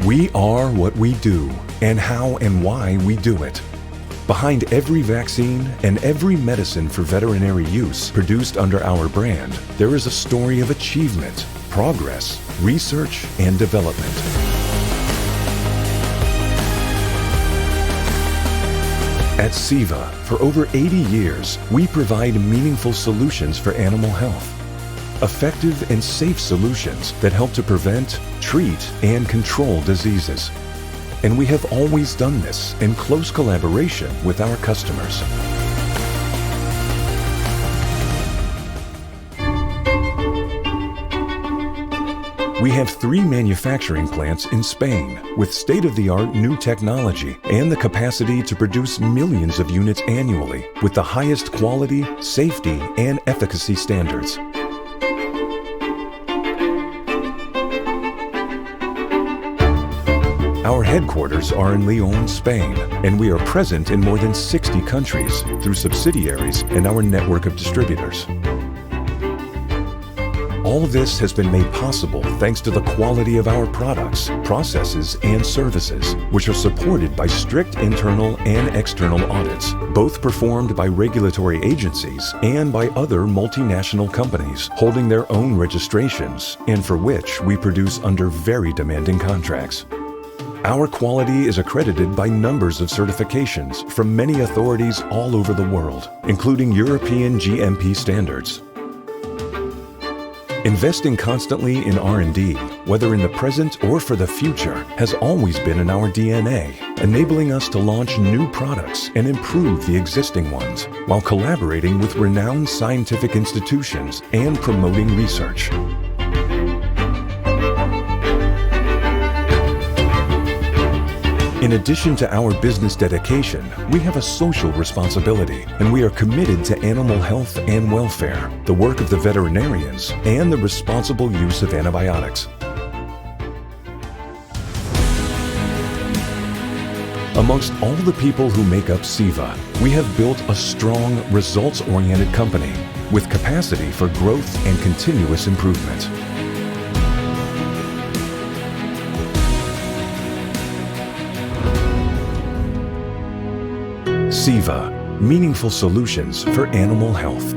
We are what we do, and how and why we do it. Behind every vaccine and every medicine for veterinary use produced under our brand, there is a story of achievement, progress, research, and development. At Syva, for over 80 years, we provide meaningful solutions for animal health. Effective and safe solutions that help to prevent, treat, and control diseases. And we have always done this in close collaboration with our customers. We have 3 manufacturing plants in Spain with state-of-the-art new technology and the capacity to produce millions of units annually with the highest quality, safety, and efficacy standards. Our headquarters are in León, Spain, and we are present in more than 60 countries through subsidiaries and our network of distributors. All this has been made possible thanks to the quality of our products, processes, and services, which are supported by strict internal and external audits, both performed by regulatory agencies and by other multinational companies holding their own registrations and for which we produce under very demanding contracts. Our quality is accredited by numbers of certifications from many authorities all over the world, including European GMP standards. Investing constantly in R&D, whether in the present or for the future, has always been in our DNA, enabling us to launch new products and improve the existing ones, while collaborating with renowned scientific institutions and promoting research. In addition to our business dedication, we have a social responsibility, and we are committed to animal health and welfare, the work of the veterinarians, and the responsible use of antibiotics. Amongst all the people who make up Syva, we have built a strong, results-oriented company with capacity for growth and continuous improvement. Syva, meaningful solutions for animal health.